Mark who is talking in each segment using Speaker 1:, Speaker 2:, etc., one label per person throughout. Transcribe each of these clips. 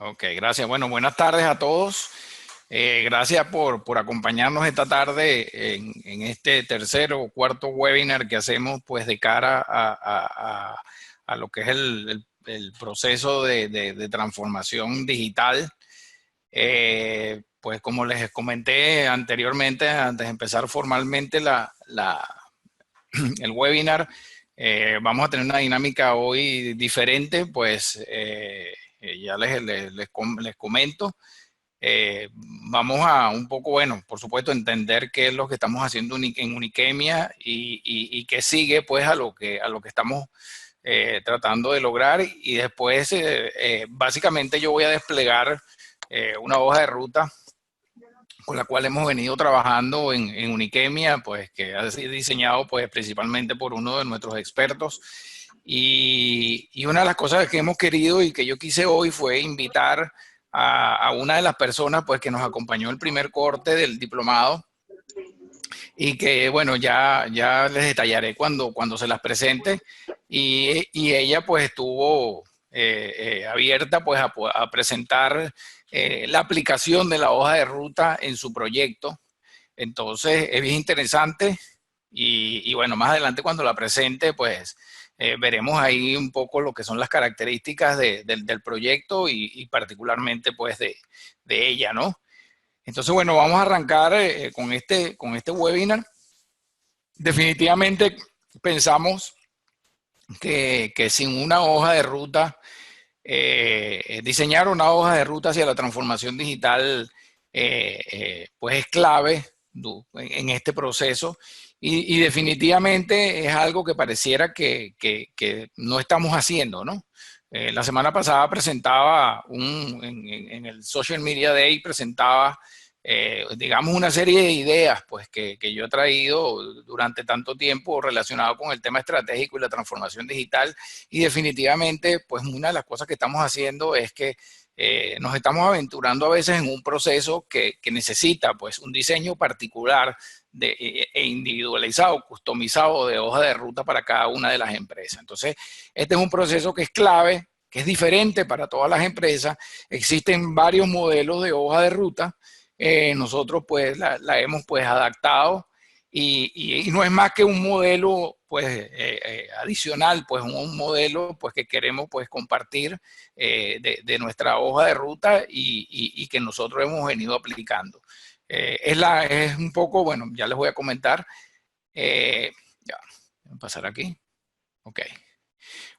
Speaker 1: Ok, gracias. Bueno, buenas tardes a todos. Gracias por acompañarnos esta tarde en este tercer o cuarto webinar que hacemos pues de cara a lo que es el proceso de transformación digital. Pues como les comenté anteriormente, antes de empezar formalmente el webinar, vamos a tener una dinámica hoy diferente, pues ya les comento. Vamos a un poco, bueno, por supuesto, entender qué es lo que estamos haciendo en Uniquemia y qué sigue pues a lo que estamos tratando de lograr. Y después, básicamente yo voy a desplegar una hoja de ruta con la cual hemos venido trabajando en Uniquemia, pues que ha sido diseñado pues principalmente por uno de nuestros expertos. Y una de las cosas que hemos querido y que yo quise hoy fue invitar a una de las personas pues que nos acompañó el primer corte del diplomado y que bueno, ya les detallaré cuando se las presente. Y ella pues estuvo abierta pues a presentar la aplicación de la hoja de ruta en su proyecto. Entonces es bien interesante y bueno, más adelante cuando la presente pues veremos ahí un poco lo que son las características del proyecto y particularmente pues de ella, ¿no? Entonces bueno, vamos a arrancar con este webinar. Definitivamente pensamos que sin una hoja de ruta, diseñar una hoja de ruta hacia la transformación digital, pues es clave en este proceso y definitivamente es algo que pareciera que no estamos haciendo, ¿no? La semana pasada presentaba en el Social Media Day, presentaba digamos, una serie de ideas pues, que yo he traído durante tanto tiempo relacionado con el tema estratégico y la transformación digital. Y definitivamente, pues una de las cosas que estamos haciendo es que nos estamos aventurando a veces en un proceso que necesita pues, un diseño particular e individualizado, customizado de hoja de ruta para cada una de las empresas. Entonces, este es un proceso que es clave, que es diferente para todas las empresas. Existen varios modelos de hoja de ruta. Nosotros pues la hemos pues adaptado y no es más que un modelo pues adicional, pues un modelo pues que queremos pues compartir de nuestra hoja de ruta y que nosotros hemos venido aplicando. Es un poco, bueno, ya les voy a comentar. Ya, voy a pasar aquí. Ok.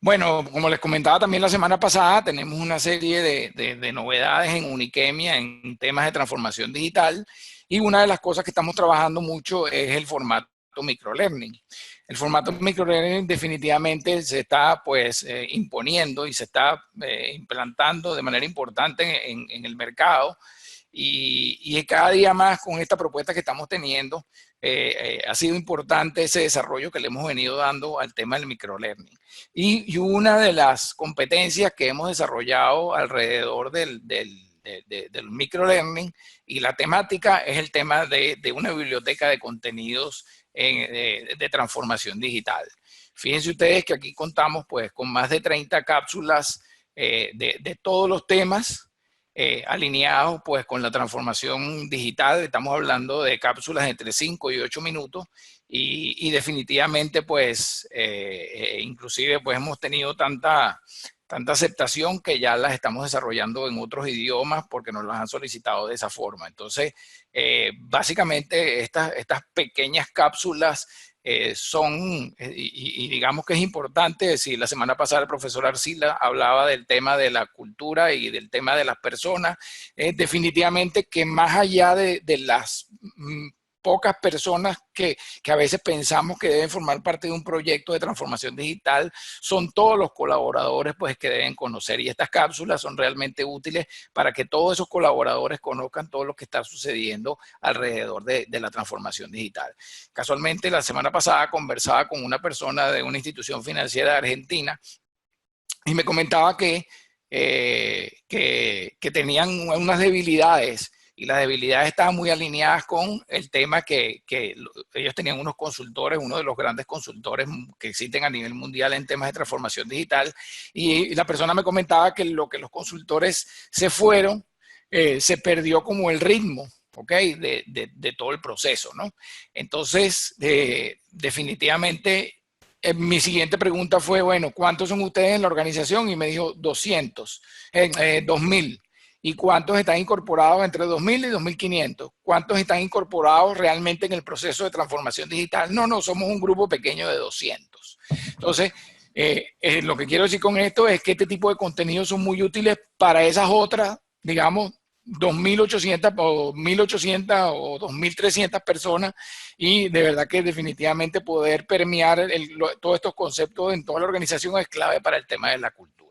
Speaker 1: Bueno, como les comentaba también la semana pasada, tenemos una serie de novedades en Uniquemia en temas de transformación digital y una de las cosas que estamos trabajando mucho es el formato microlearning. El formato microlearning definitivamente se está pues imponiendo y se está implantando de manera importante en el mercado y cada día más con esta propuesta que estamos teniendo ha sido importante ese desarrollo que le hemos venido dando al tema del microlearning. Y una de las competencias que hemos desarrollado alrededor del microlearning y la temática es el tema de una biblioteca de contenidos de transformación digital. Fíjense ustedes que aquí contamos pues con más de 30 cápsulas de todos los temas alineados pues con la transformación digital. Estamos hablando de cápsulas entre 5 y 8 minutos y definitivamente pues inclusive pues hemos tenido tanta aceptación que ya las estamos desarrollando en otros idiomas porque nos las han solicitado de esa forma. Entonces, básicamente estas pequeñas cápsulas y digamos que es importante decir, la semana pasada el profesor Arcila hablaba del tema de la cultura y del tema de las personas, definitivamente que más allá de las pocas personas que a veces pensamos que deben formar parte de un proyecto de transformación digital, son todos los colaboradores pues, que deben conocer. Y estas cápsulas son realmente útiles para que todos esos colaboradores conozcan todo lo que está sucediendo alrededor de la transformación digital. Casualmente, la semana pasada conversaba con una persona de una institución financiera de Argentina y me comentaba que tenían unas debilidades y las debilidades estaban muy alineadas con el tema que ellos tenían unos consultores, uno de los grandes consultores que existen a nivel mundial en temas de transformación digital, y la persona me comentaba que lo que los consultores se fueron, se perdió como el ritmo, ¿ok? De todo el proceso, ¿no? Entonces, definitivamente, mi siguiente pregunta fue, bueno, ¿cuántos son ustedes en la organización? Y me dijo 200, 2000. ¿Y cuántos están incorporados entre 2000 y 2500? ¿Cuántos están incorporados realmente en el proceso de transformación digital? No, somos un grupo pequeño de 200. Entonces, lo que quiero decir con esto es que este tipo de contenidos son muy útiles para esas otras, digamos, 2.800 o 1.800 o 2.300 personas, y de verdad que definitivamente poder permear todos estos conceptos en toda la organización es clave para el tema de la cultura.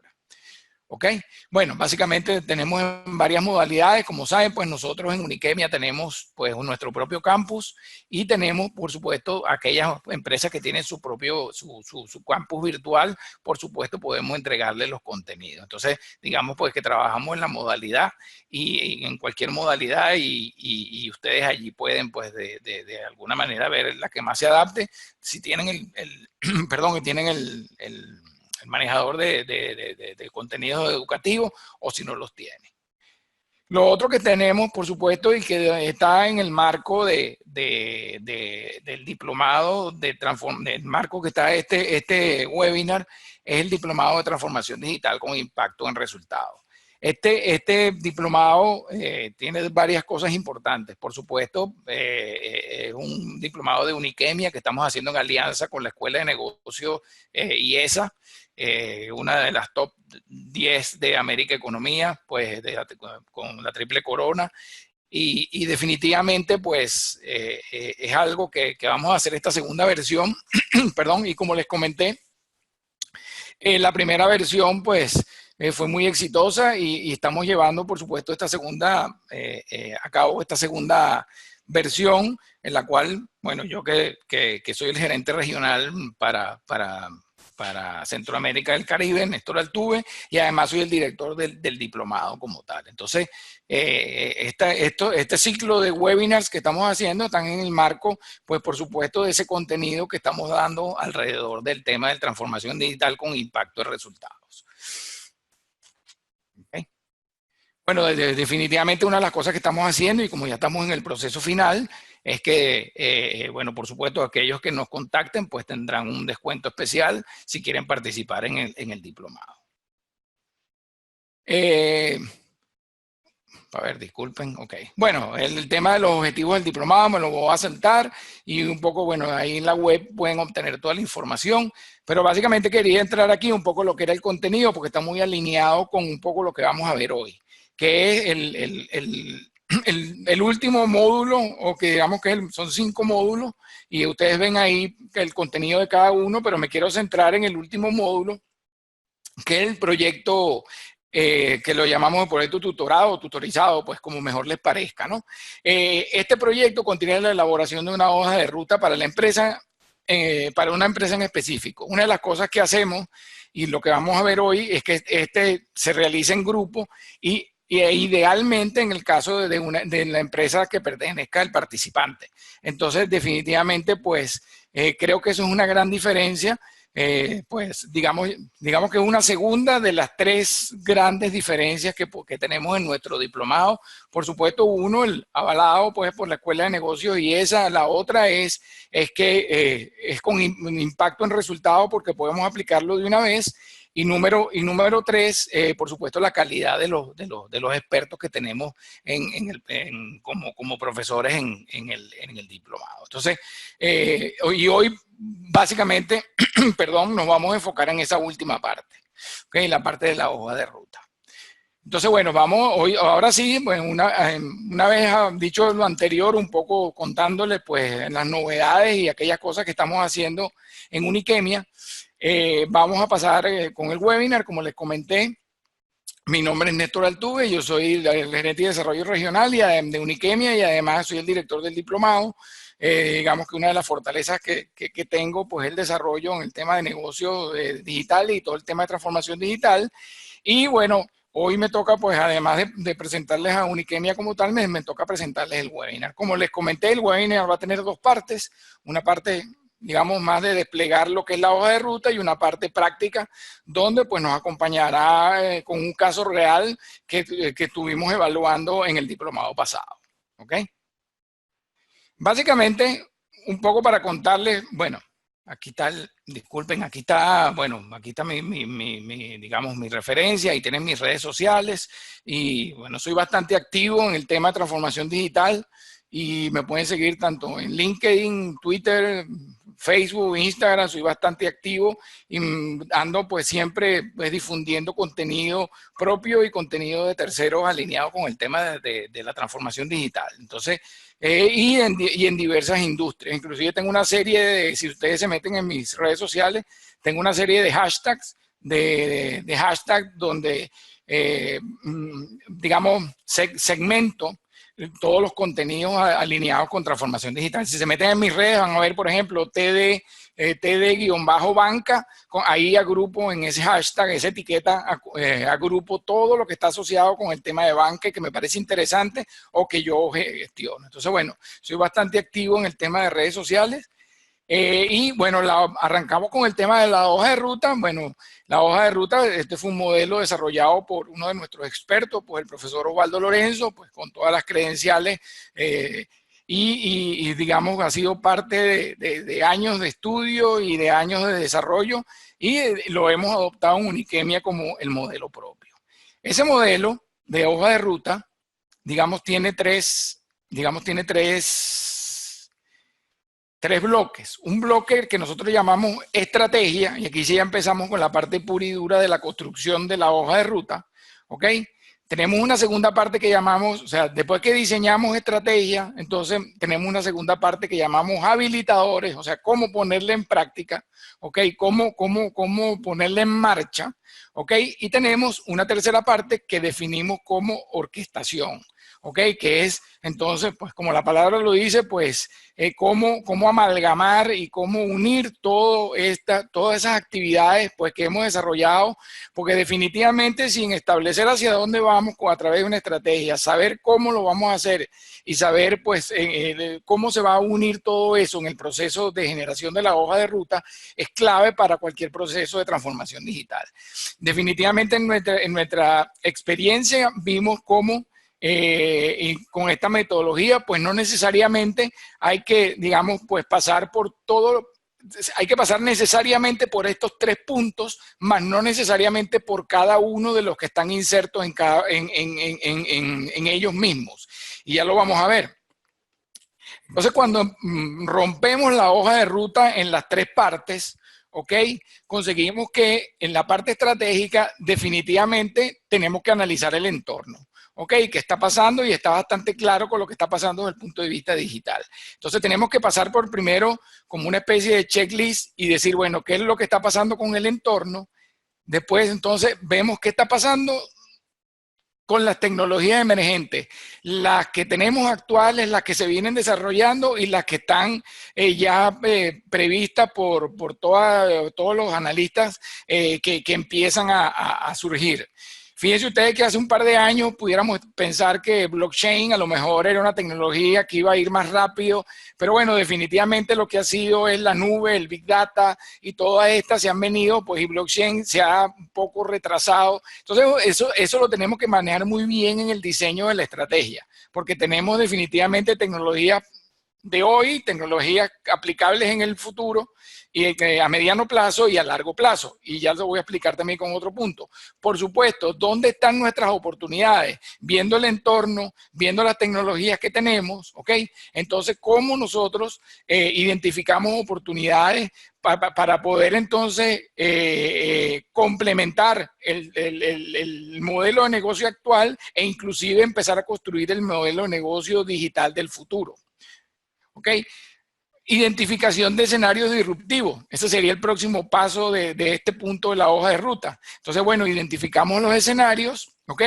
Speaker 1: ¿Ok? Bueno, básicamente tenemos varias modalidades. Como saben, pues nosotros en Uniquemia tenemos pues nuestro propio campus y tenemos, por supuesto, aquellas empresas que tienen su propio, su campus virtual, por supuesto, podemos entregarles los contenidos. Entonces, digamos pues que trabajamos en la modalidad y en cualquier modalidad y ustedes allí pueden pues de alguna manera ver la que más se adapte. Si tienen perdón, tienen el manejador de contenidos educativos o si no los tiene. Lo otro que tenemos, por supuesto, y que está en el marco del diplomado del marco que está este webinar, es el diplomado de transformación digital con impacto en resultados. Este diplomado tiene varias cosas importantes. Por supuesto, es un diplomado de Uniquemia que estamos haciendo en alianza con la Escuela de Negocios IESA, una de las top 10 de América Economía, pues con la triple corona. Y definitivamente, pues, es algo que vamos a hacer esta segunda versión, perdón, y como les comenté, la primera versión, pues, fue muy exitosa y estamos llevando, por supuesto, esta segunda, a cabo esta segunda versión, en la cual, bueno, yo que soy el gerente regional para Centroamérica del Caribe, Néstor Altuve, y además soy el director del diplomado como tal. Entonces, este ciclo de webinars que estamos haciendo están en el marco, pues por supuesto, de ese contenido que estamos dando alrededor del tema de transformación digital con impacto de resultados. ¿Okay? Bueno, definitivamente una de las cosas que estamos haciendo, y como ya estamos en el proceso final, es que, bueno, por supuesto, aquellos que nos contacten, pues tendrán un descuento especial si quieren participar en el diplomado. A ver, disculpen, ok. Bueno, el tema de los objetivos del diplomado me lo voy a saltar y un poco, bueno, ahí en la web pueden obtener toda la información, pero básicamente quería entrar aquí un poco lo que era el contenido porque está muy alineado con un poco lo que vamos a ver hoy, que es el último módulo, o que digamos que son 5 módulos, y ustedes ven ahí el contenido de cada uno, pero me quiero centrar en el último módulo, que es el proyecto que lo llamamos proyecto tutorado o tutorizado, pues como mejor les parezca, ¿no? Este proyecto contiene la elaboración de una hoja de ruta para la empresa, para una empresa en específico. Una de las cosas que hacemos y lo que vamos a ver hoy es que este se realiza en grupo y idealmente en el caso de la empresa que pertenezca al participante. Entonces, definitivamente, pues, creo que eso es una gran diferencia. Pues digamos que es una segunda de las 3 grandes diferencias que tenemos en nuestro diplomado. Por supuesto, uno, el avalado pues por la Escuela de Negocios, y la otra es que es con impacto en resultado porque podemos aplicarlo de una vez. Y número 3, por supuesto, la calidad de los expertos que tenemos como profesores en el diplomado. Entonces, y hoy básicamente, perdón, nos vamos a enfocar en esa última parte, ¿okay? La parte de la hoja de ruta. Entonces, bueno, ahora sí, pues una vez dicho lo anterior, un poco contándole pues las novedades y aquellas cosas que estamos haciendo en Uniquemia, vamos a pasar con el webinar, como les comenté. Mi nombre es Néstor Altuve, yo soy el gerente de desarrollo regional de Uniquemia y además soy el director del diplomado. Digamos que una de las fortalezas que tengo pues es el desarrollo en el tema de negocio digital y todo el tema de transformación digital. Y bueno, hoy me toca, pues además de presentarles a Unikemia como tal, me toca presentarles el webinar. Como les comenté, el webinar va a tener dos partes, una parte, digamos, más de desplegar lo que es la hoja de ruta y una parte práctica, donde pues nos acompañará con un caso real que estuvimos evaluando en el diplomado pasado. ¿Ok? Básicamente, un poco para contarles, bueno, aquí está, disculpen, aquí está, bueno, aquí está digamos, mi referencia, y tienen mis redes sociales, y bueno, soy bastante activo en el tema de transformación digital, y me pueden seguir tanto en LinkedIn, Twitter, Facebook, Instagram, soy bastante activo, y ando pues siempre pues, difundiendo contenido propio y contenido de terceros alineado con el tema de la transformación digital. Entonces, y en diversas industrias. Inclusive tengo una serie de, si ustedes se meten en mis redes sociales, tengo una serie de hashtags, de hashtag donde, digamos, segmento todos los contenidos alineados con transformación digital. Si se meten en mis redes van a ver, por ejemplo, TD-banca, ahí agrupo en ese hashtag, esa etiqueta, agrupo todo lo que está asociado con el tema de banca y que me parece interesante o que yo gestiono. Entonces, bueno, soy bastante activo en el tema de redes sociales. Y bueno, arrancamos con el tema de la hoja de ruta. Bueno, la hoja de ruta, este fue un modelo desarrollado por uno de nuestros expertos, pues el profesor Osvaldo Lorenzo, pues con todas las credenciales y digamos ha sido parte de años de estudio y de años de desarrollo y lo hemos adoptado en Unikemia como el modelo propio. Ese modelo de hoja de ruta, digamos, tiene tres bloques. Un bloque que nosotros llamamos estrategia, y aquí sí ya empezamos con la parte pura y dura de la construcción de la hoja de ruta, ¿ok? Tenemos una segunda parte que llamamos, o sea, después que diseñamos estrategia, entonces tenemos una segunda parte que llamamos habilitadores, o sea, cómo ponerla en práctica, ¿ok? Cómo ponerla en marcha, ¿ok? Y tenemos una tercera parte que definimos como orquestación, ¿ok? Que es, entonces, pues como la palabra lo dice, pues cómo amalgamar y cómo unir todas esas actividades pues, que hemos desarrollado, porque definitivamente sin establecer hacia dónde vamos a través de una estrategia, saber cómo lo vamos a hacer y saber pues cómo se va a unir todo eso en el proceso de generación de la hoja de ruta, es clave para cualquier proceso de transformación digital. Definitivamente en nuestra experiencia vimos cómo y con esta metodología, pues no necesariamente hay que, digamos, pues pasar por todo, hay que pasar necesariamente por estos tres puntos, más no necesariamente por cada uno de los que están insertos en ellos mismos. Y ya lo vamos a ver. Entonces, cuando rompemos la hoja de ruta en las tres partes, ¿ok? Conseguimos que en la parte estratégica definitivamente tenemos que analizar el entorno. ¿Ok? ¿Qué está pasando? Y está bastante claro con lo que está pasando desde el punto de vista digital. Entonces tenemos que pasar por primero como una especie de checklist y decir, bueno, ¿qué es lo que está pasando con el entorno? Después entonces vemos qué está pasando con las tecnologías emergentes, las que tenemos actuales, las que se vienen desarrollando y las que están ya previstas por todos los analistas que empiezan a surgir. Fíjense ustedes que hace un par de años pudiéramos pensar que blockchain a lo mejor era una tecnología que iba a ir más rápido, pero bueno, definitivamente lo que ha sido es la nube, el Big Data y todas estas se han venido, pues y blockchain se ha un poco retrasado. Entonces eso lo tenemos que manejar muy bien en el diseño de la estrategia, porque tenemos definitivamente tecnologías de hoy, tecnologías aplicables en el futuro y a mediano plazo y a largo plazo. Y ya lo voy a explicar también con otro punto. Por supuesto, ¿dónde están nuestras oportunidades? Viendo el entorno, viendo las tecnologías que tenemos, ¿ok? Entonces, ¿cómo nosotros identificamos oportunidades para poder entonces complementar el modelo de negocio actual e inclusive empezar a construir el modelo de negocio digital del futuro? ¿Ok? Identificación de escenarios disruptivos. Ese sería el próximo paso de este punto de la hoja de ruta. Entonces, bueno, identificamos los escenarios, ¿ok?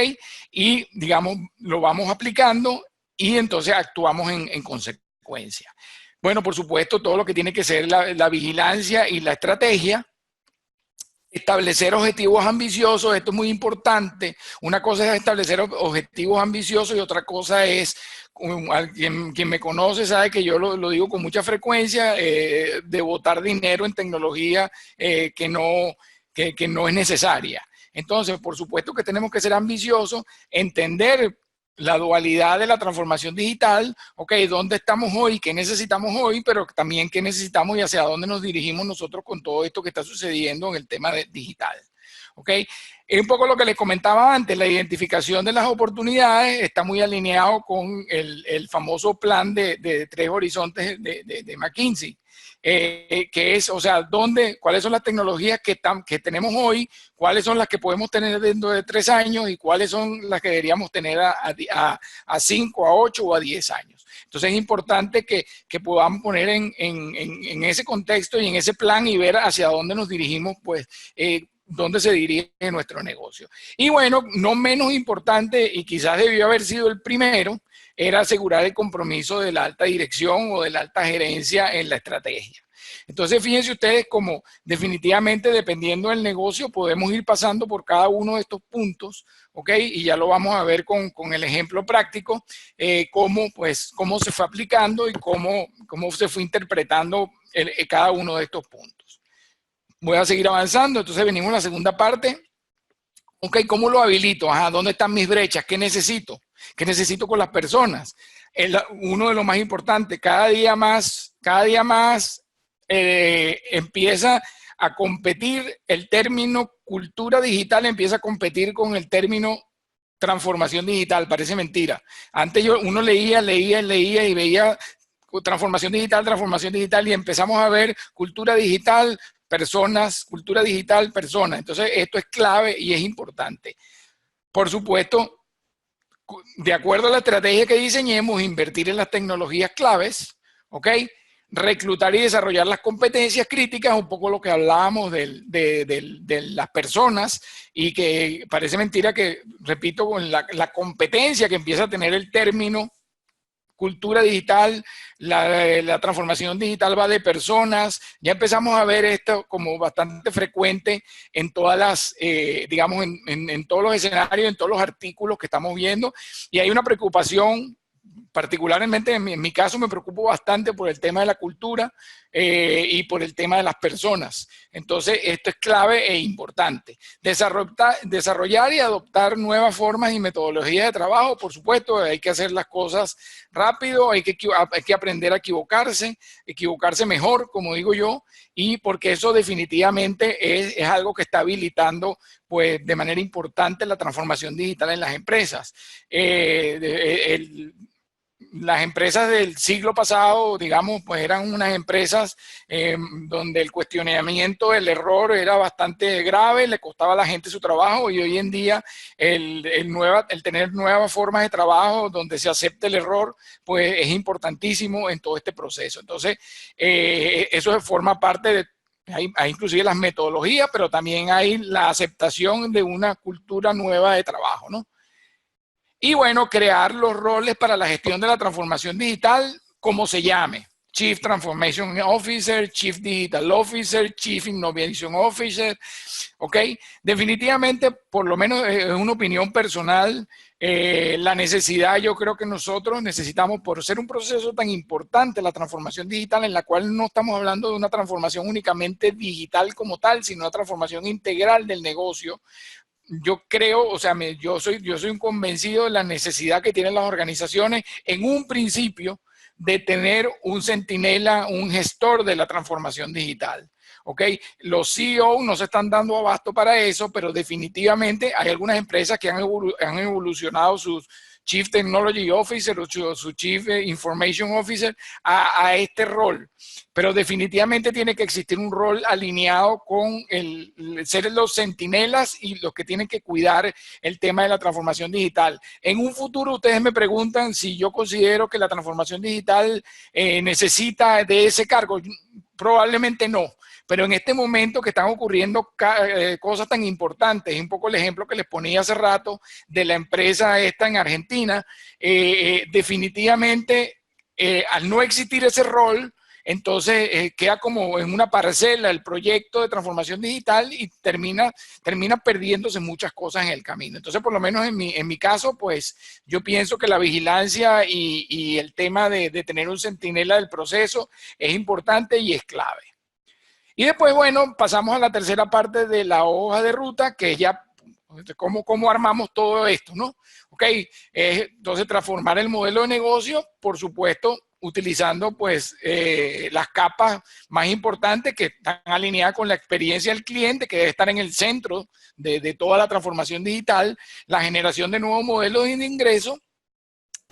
Speaker 1: Y, digamos, lo vamos aplicando y entonces actuamos en consecuencia. Bueno, por supuesto, todo lo que tiene que ser la vigilancia y la estrategia. establecer objetivos ambiciosos, esto es muy importante. Una cosa es establecer objetivos ambiciosos y otra cosa es, quien me conoce sabe que yo lo digo con mucha frecuencia, de botar dinero en tecnología que no es necesaria. Entonces, por supuesto que tenemos que ser ambiciosos, entender la dualidad de la transformación digital, ok, dónde estamos hoy, qué necesitamos hoy, pero también qué necesitamos y hacia dónde nos dirigimos nosotros con todo esto que está sucediendo en el tema digital. ¿Ok? Es un poco lo que les comentaba antes, la identificación de las oportunidades está muy alineado con el famoso plan de 3 horizontes de McKinsey, que es, o sea, cuáles son las tecnologías que tenemos hoy, cuáles son las que podemos tener dentro de 3 años y cuáles son las que deberíamos tener a 5, a 8 o a 10 años. Entonces es importante que podamos poner en ese contexto y en ese plan y ver hacia dónde nos dirigimos, pues, dónde se dirige nuestro negocio. Y bueno, no menos importante, y quizás debió haber sido el primero, era asegurar el compromiso de la alta dirección o de la alta gerencia en la estrategia. Entonces, fíjense ustedes como definitivamente, dependiendo del negocio, podemos ir pasando por cada uno de estos puntos, ¿ok? Y ya lo vamos a ver con el ejemplo práctico, cómo se fue aplicando y cómo se fue interpretando cada uno de estos puntos. Voy a seguir avanzando, entonces venimos a la segunda parte. Ok, ¿cómo lo habilito? Ajá, ¿dónde están mis brechas? ¿Qué necesito? ¿Qué necesito con las personas? Uno de los más importantes, cada día más empieza a competir, el término cultura digital empieza a competir con el término transformación digital, parece mentira. Antes uno leía y veía transformación digital y empezamos a ver cultura digital, personas, cultura digital, personas. Entonces, esto es clave y es importante. Por supuesto, de acuerdo a la estrategia que diseñemos, invertir en las tecnologías claves, ¿ok? Reclutar y desarrollar las competencias críticas, un poco lo que hablábamos de las personas, y que parece mentira que, repito, con la competencia que empieza a tener el término cultura digital, la transformación digital va de personas, ya empezamos a ver esto como bastante frecuente en todas las, digamos, en todos los escenarios, en todos los artículos que estamos viendo, y hay una preocupación, particularmente en mi caso me preocupo bastante por el tema de la cultura y por el tema de las personas. Entonces, esto es clave e importante. Desarrollar y adoptar nuevas formas y metodologías de trabajo, por supuesto, hay que hacer las cosas rápido, hay que aprender a equivocarse mejor, como digo yo, y porque eso definitivamente es algo que está habilitando, pues, de manera importante la transformación digital en las empresas. Las empresas del siglo pasado, digamos, pues eran unas empresas donde el cuestionamiento del error era bastante grave, le costaba a la gente su trabajo, y hoy en día el tener nuevas formas de trabajo donde se acepte el error, pues es importantísimo en todo este proceso. Entonces, eso forma parte de... Hay inclusive las metodologías, pero también hay la aceptación de una cultura nueva de trabajo, ¿no? Y bueno, crear los roles para la gestión de la transformación digital, como se llame. Chief Transformation Officer, Chief Digital Officer, Chief Innovation Officer, ¿ok? Definitivamente, por lo menos es una opinión personal, la necesidad, yo creo que nosotros necesitamos, por ser un proceso tan importante, la transformación digital, en la cual no estamos hablando de una transformación únicamente digital como tal, sino una transformación integral del negocio. Yo creo, o sea, yo soy un convencido de la necesidad que tienen las organizaciones en un principio de tener un centinela, un gestor de la transformación digital. ¿Ok? Los CEO no se están dando abasto para eso, pero definitivamente hay algunas empresas que han evolucionado sus Chief Technology Officer o su Chief Information Officer a este rol. Pero definitivamente tiene que existir un rol alineado con ser los centinelas y los que tienen que cuidar el tema de la transformación digital. En un futuro ustedes me preguntan si yo considero que la transformación digital necesita de ese cargo. Probablemente no. Pero en este momento que están ocurriendo cosas tan importantes, es un poco el ejemplo que les ponía hace rato de la empresa esta en Argentina, definitivamente al no existir ese rol, entonces queda como en una parcela el proyecto de transformación digital y termina perdiéndose muchas cosas en el camino. Entonces, por lo menos en mi caso, pues yo pienso que la vigilancia y el tema de tener un centinela del proceso es importante y es clave. Y después, bueno, pasamos a la tercera parte de la hoja de ruta, que es ya cómo armamos todo esto, ¿no? Ok, entonces transformar el modelo de negocio, por supuesto, utilizando pues las capas más importantes que están alineadas con la experiencia del cliente, que debe estar en el centro de toda la transformación digital, la generación de nuevos modelos de ingreso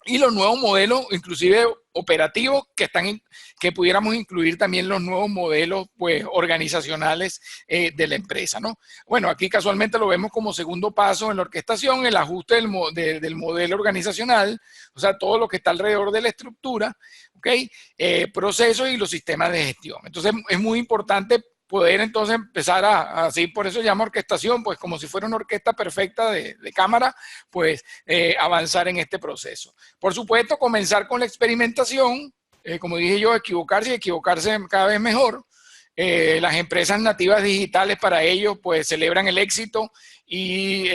Speaker 1: y los nuevos modelos, inclusive operativos, que pudiéramos incluir también los nuevos modelos pues, organizacionales de la empresa, ¿no? Bueno, aquí casualmente lo vemos como segundo paso en la orquestación, el ajuste del modelo organizacional, o sea, todo lo que está alrededor de la estructura, ¿ok? Procesos y los sistemas de gestión. Entonces, es muy importante poder entonces empezar así, por eso se llama orquestación, pues como si fuera una orquesta perfecta de cámara, pues avanzar en este proceso. Por supuesto, comenzar con la experimentación, como dije yo, equivocarse y equivocarse cada vez mejor. Las empresas nativas digitales para ellos, pues celebran el éxito y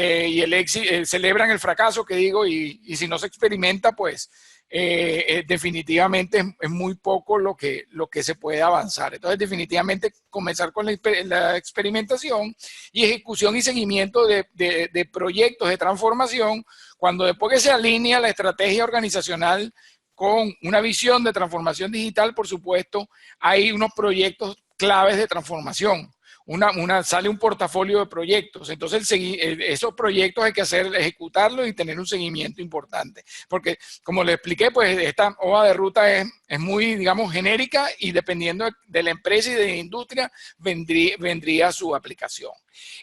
Speaker 1: celebran el fracaso, que digo, y si no se experimenta, pues definitivamente es muy poco lo que se puede avanzar. Entonces, definitivamente comenzar con la experimentación y ejecución y seguimiento de proyectos de transformación, cuando después que se alinea la estrategia organizacional con una visión de transformación digital, por supuesto, hay unos proyectos claves de transformación. Sale un portafolio de proyectos. Entonces, esos proyectos hay que ejecutarlos y tener un seguimiento importante. Porque, como les expliqué, pues esta hoja de ruta es muy, digamos, genérica y dependiendo de la empresa y de la industria, vendría su aplicación.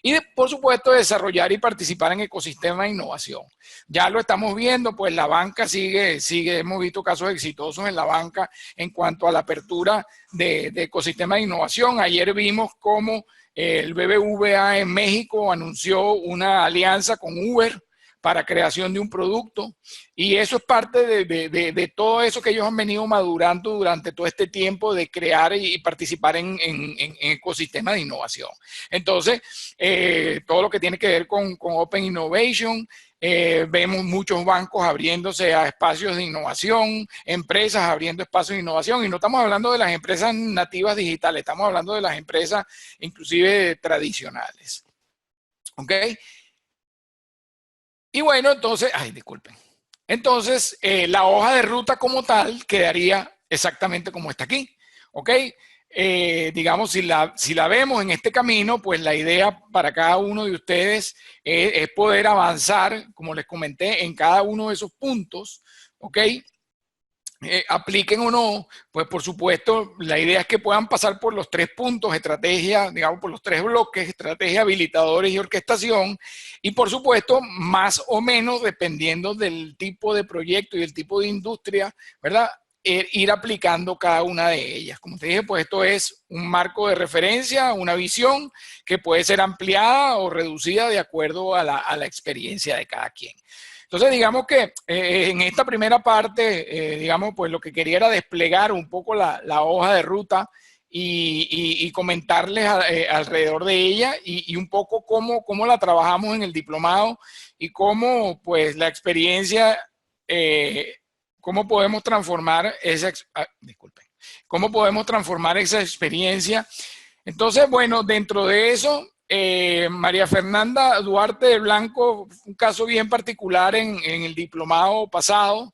Speaker 1: Y, por supuesto, desarrollar y participar en ecosistemas de innovación. Ya lo estamos viendo, pues la banca sigue, hemos visto casos exitosos en la banca en cuanto a la apertura de ecosistemas de innovación. Ayer vimos cómo el BBVA en México anunció una alianza con Uber para creación de un producto, y eso es parte de todo eso que ellos han venido madurando durante todo este tiempo de crear y participar en ecosistemas de innovación. Entonces, todo lo que tiene que ver con Open Innovation, vemos muchos bancos abriéndose a espacios de innovación, empresas abriendo espacios de innovación, y no estamos hablando de las empresas nativas digitales, estamos hablando de las empresas inclusive tradicionales. ¿Ok? Y bueno, entonces, disculpen. Entonces, la hoja de ruta como tal quedaría exactamente como está aquí. ¿Ok? Digamos, si la vemos en este camino, pues la idea para cada uno de ustedes es poder avanzar, como les comenté, en cada uno de esos puntos. ¿Ok? Apliquen o no, pues por supuesto la idea es que puedan pasar por los 3 puntos, estrategia, digamos por los 3 bloques, estrategia, habilitadores y orquestación, y por supuesto más o menos dependiendo del tipo de proyecto y el tipo de industria, ¿verdad? Ir aplicando cada una de ellas. Como te dije, pues esto es un marco de referencia, una visión que puede ser ampliada o reducida de acuerdo a la experiencia de cada quien. Entonces, digamos que en esta primera parte, digamos, pues lo que quería era desplegar un poco la hoja de ruta y comentarles alrededor de ella y un poco cómo la trabajamos en el diplomado y cómo, pues, la experiencia, cómo podemos transformar cómo podemos transformar esa experiencia. Entonces, bueno, dentro de eso, María Fernanda Duarte de Blanco, un caso bien particular en el diplomado pasado.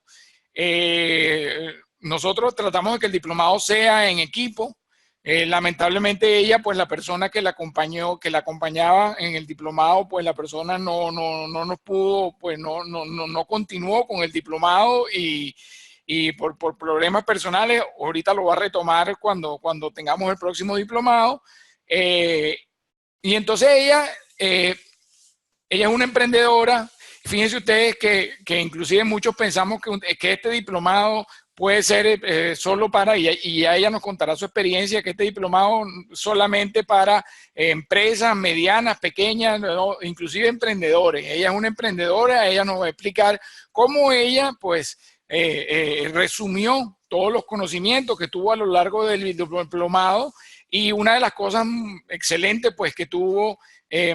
Speaker 1: Nosotros tratamos de que el diplomado sea en equipo. Lamentablemente ella, pues la persona que la acompañaba en el diplomado, pues la persona no nos pudo, pues no continuó con el diplomado y por problemas personales, ahorita lo va a retomar cuando tengamos el próximo diplomado. Y entonces ella es una emprendedora. Fíjense ustedes que inclusive muchos pensamos que este diplomado puede ser solo para ella, y ella nos contará su experiencia, que este diplomado solamente para empresas medianas, pequeñas, ¿no? Inclusive emprendedores. Ella es una emprendedora, ella nos va a explicar cómo ella pues resumió todos los conocimientos que tuvo a lo largo del diplomado, y una de las cosas excelentes pues que tuvo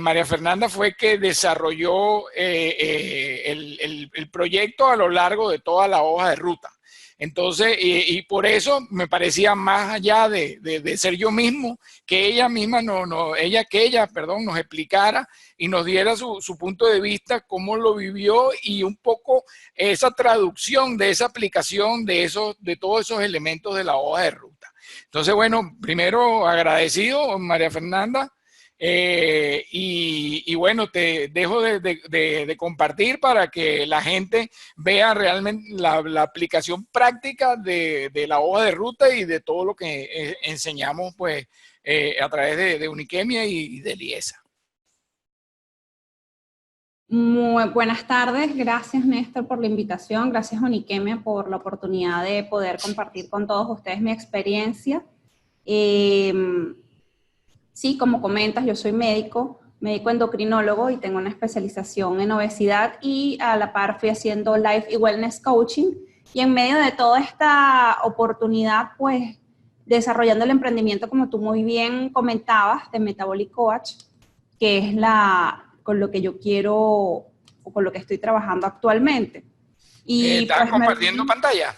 Speaker 1: María Fernanda fue que desarrolló el proyecto a lo largo de toda la hoja de ruta. Entonces, y por eso me parecía, más allá de ser yo mismo, que ella misma nos explicara y nos diera su punto de vista, cómo lo vivió, y un poco esa traducción de esa aplicación de todos esos elementos de la hoja de ruta. Entonces, bueno, primero agradecido, María Fernanda. Y bueno, te dejo de compartir para que la gente vea realmente la aplicación práctica de la hoja de ruta y de todo lo que enseñamos pues a través de Uniquemia y de Liesa.
Speaker 2: Muy buenas tardes, gracias Néstor por la invitación, gracias a Uniquemia por la oportunidad de poder compartir con todos ustedes mi experiencia. Sí, como comentas, yo soy médico endocrinólogo y tengo una especialización en obesidad, y a la par fui haciendo Life y Wellness Coaching, y en medio de toda esta oportunidad, pues, desarrollando el emprendimiento, como tú muy bien comentabas, de Metabolic Coach, que es con lo que yo quiero, o con lo que estoy trabajando actualmente. Y
Speaker 1: ¿Estás
Speaker 2: pues
Speaker 1: compartiendo pantalla?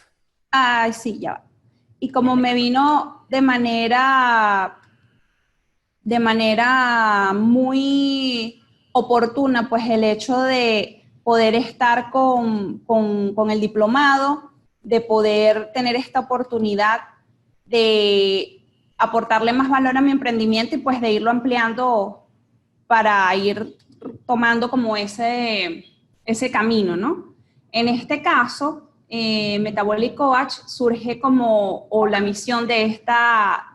Speaker 2: Ay, sí, ya va. Y como me vino de manera muy oportuna, pues el hecho de poder estar con el diplomado, de poder tener esta oportunidad de aportarle más valor a mi emprendimiento, y pues de irlo ampliando para ir tomando como ese camino, ¿no? En este caso, Metabolic Coach surge o la misión de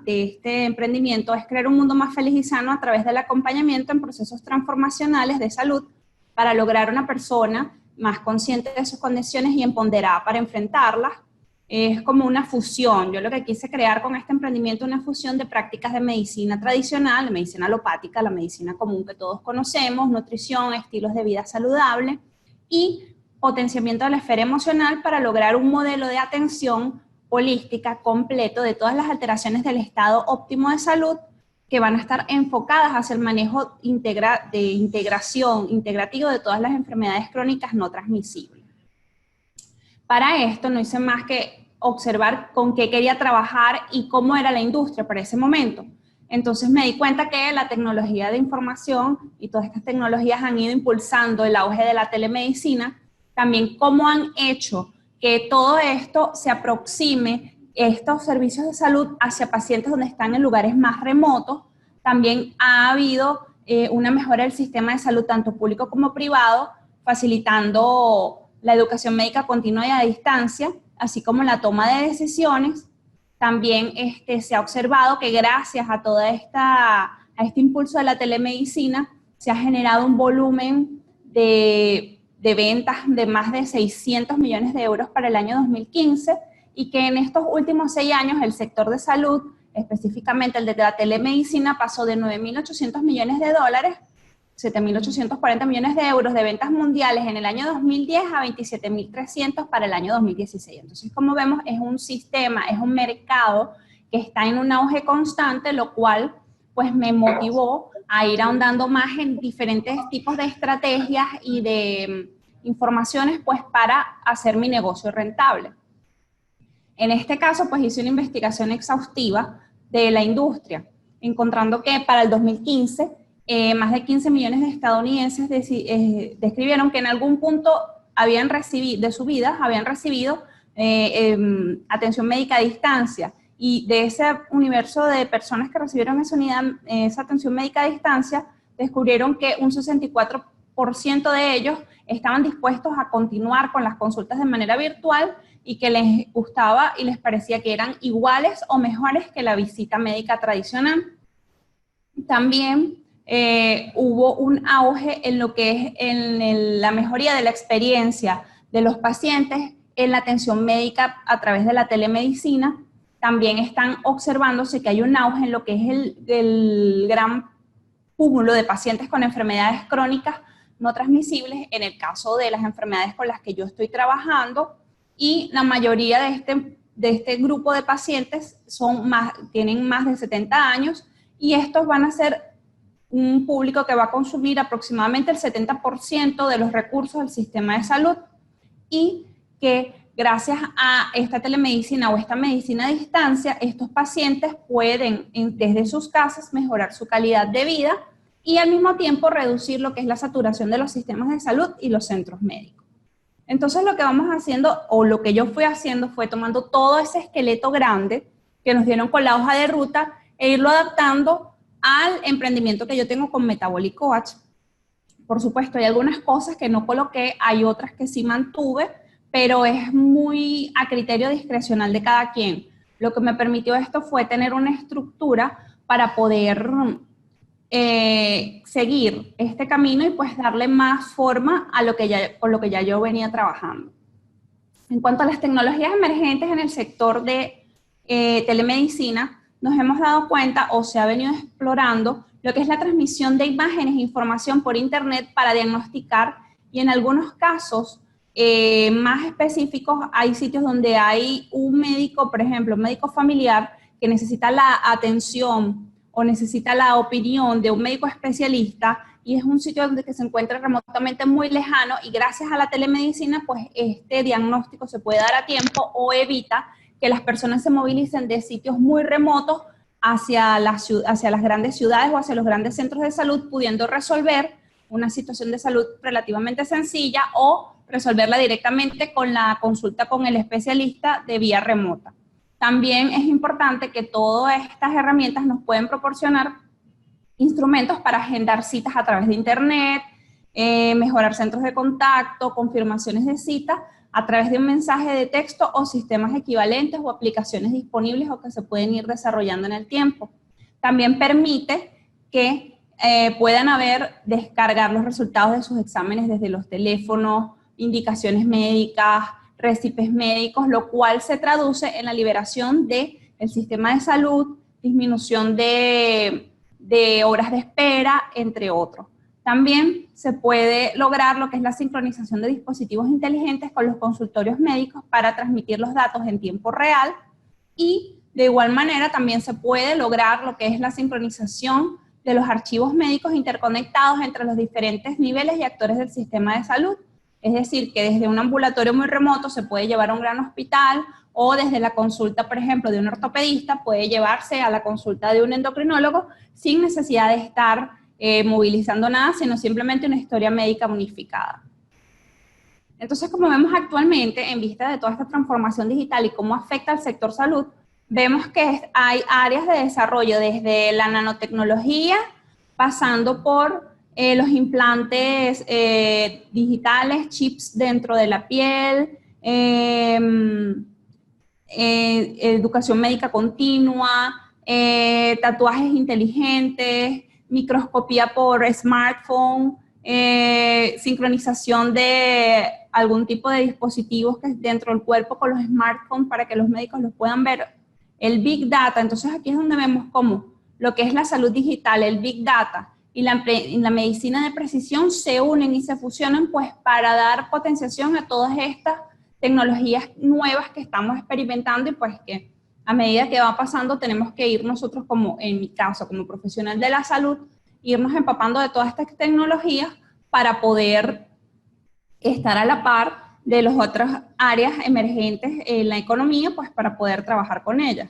Speaker 2: este emprendimiento es crear un mundo más feliz y sano a través del acompañamiento en procesos transformacionales de salud, para lograr una persona más consciente de sus condiciones y empoderada para enfrentarlas. Es como una fusión. Yo lo que quise crear con este emprendimiento es una fusión de prácticas de medicina tradicional, de medicina alopática, la medicina común que todos conocemos, nutrición, estilos de vida saludable, y potenciamiento de la esfera emocional, para lograr un modelo de atención holística completo de todas las alteraciones del estado óptimo de salud, que van a estar enfocadas hacia el manejo integrativo de todas las enfermedades crónicas no transmisibles. Para esto no hice más que observar con qué quería trabajar y cómo era la industria para ese momento. Entonces me di cuenta que la tecnología de información y todas estas tecnologías han ido impulsando el auge de la telemedicina, también cómo han hecho que todo esto se aproxime, estos servicios de salud, hacia pacientes donde están en lugares más remotos. También ha habido una mejora del sistema de salud, tanto público como privado, facilitando la educación médica continua y a distancia, así como la toma de decisiones. También se ha observado que gracias a a este impulso de la telemedicina, se ha generado un volumen de ventas de más de 600 millones de euros para el año 2015, y que en estos últimos 6 años el sector de salud, específicamente el de la telemedicina, pasó de 9.800 millones de dólares, 7.840 millones de euros de ventas mundiales en el año 2010 a 27.300 para el año 2016. Entonces, como vemos, es un sistema, es un mercado que está en un auge constante, lo cual pues me motivó a ir ahondando más en diferentes tipos de estrategias y de informaciones, pues, para hacer mi negocio rentable. En este caso, pues hice una investigación exhaustiva de la industria, encontrando que para el 2015 más de 15 millones de estadounidenses describieron que en algún punto de su vida habían recibido atención médica a distancia, y de ese universo de personas que recibieron esa atención médica a distancia, descubrieron que un 64% de ellos estaban dispuestos a continuar con las consultas de manera virtual, y que les gustaba y les parecía que eran iguales o mejores que la visita médica tradicional. También hubo un auge en lo que es la mejoría de la experiencia de los pacientes en la atención médica a través de la telemedicina. También están observándose que hay un auge en lo que es el gran cúmulo de pacientes con enfermedades crónicas no transmisibles, en el caso de las enfermedades con las que yo estoy trabajando, y la mayoría de este de este grupo de pacientes tienen más de 70 años y estos van a ser un público que va a consumir aproximadamente el 70% de los recursos del sistema de salud y que gracias a esta telemedicina o esta medicina a distancia, estos pacientes pueden desde sus casas mejorar su calidad de vida y al mismo tiempo reducir lo que es la saturación de los sistemas de salud y los centros médicos. Entonces lo que vamos haciendo, o lo que yo fui haciendo, fue tomando todo ese esqueleto grande que nos dieron con la hoja de ruta e irlo adaptando al emprendimiento que yo tengo con Metabolic Coach. Por supuesto, hay algunas cosas que no coloqué, hay otras que sí mantuve, pero es muy a criterio discrecional de cada quien. Lo que me permitió esto fue tener una estructura para poder seguir este camino y pues darle más forma a con lo que ya yo venía trabajando. En cuanto a las tecnologías emergentes en el sector de telemedicina, nos hemos dado cuenta o se ha venido explorando lo que es la transmisión de imágenes e información por internet para diagnosticar y en algunos casos más específicos hay sitios donde hay un médico, por ejemplo, un médico familiar que necesita la atención o necesita la opinión de un médico especialista y es un sitio donde que se encuentra remotamente muy lejano y gracias a la telemedicina pues este diagnóstico se puede dar a tiempo o evita que las personas se movilicen de sitios muy remotos hacia las grandes ciudades o hacia los grandes centros de salud, pudiendo resolver una situación de salud relativamente sencilla o resolverla directamente con la consulta con el especialista de vía remota. También es importante que todas estas herramientas nos pueden proporcionar instrumentos para agendar citas a través de internet, mejorar centros de contacto, confirmaciones de cita, a través de un mensaje de texto o sistemas equivalentes o aplicaciones disponibles o que se pueden ir desarrollando en el tiempo. También permite que puedan descargar los resultados de sus exámenes desde los teléfonos, indicaciones médicas, récipes médicos, lo cual se traduce en la liberación del sistema de salud, disminución de horas de espera, entre otros. También se puede lograr lo que es la sincronización de dispositivos inteligentes con los consultorios médicos para transmitir los datos en tiempo real y de igual manera también se puede lograr lo que es la sincronización de los archivos médicos interconectados entre los diferentes niveles y actores del sistema de salud. Es decir, que desde un ambulatorio muy remoto se puede llevar a un gran hospital o desde la consulta, por ejemplo, de un ortopedista puede llevarse a la consulta de un endocrinólogo sin necesidad de estar movilizando nada, sino simplemente una historia médica unificada. Entonces, como vemos actualmente, en vista de toda esta transformación digital y cómo afecta al sector salud, vemos que hay áreas de desarrollo desde la nanotecnología, pasando por los implantes digitales, chips dentro de la piel, educación médica continua, tatuajes inteligentes, microscopía por smartphone, sincronización de algún tipo de dispositivos que es dentro del cuerpo con los smartphones para que los médicos los puedan ver. El Big Data, entonces aquí es donde vemos cómo lo que es la salud digital, el Big Data y la medicina de precisión se unen y se fusionan pues para dar potenciación a todas estas tecnologías nuevas que estamos experimentando y pues que a medida que va pasando tenemos que ir nosotros como, en mi caso, como profesional de la salud, irnos empapando de todas estas tecnologías para poder estar a la par de las otras áreas emergentes en la economía, pues para poder trabajar con ellas.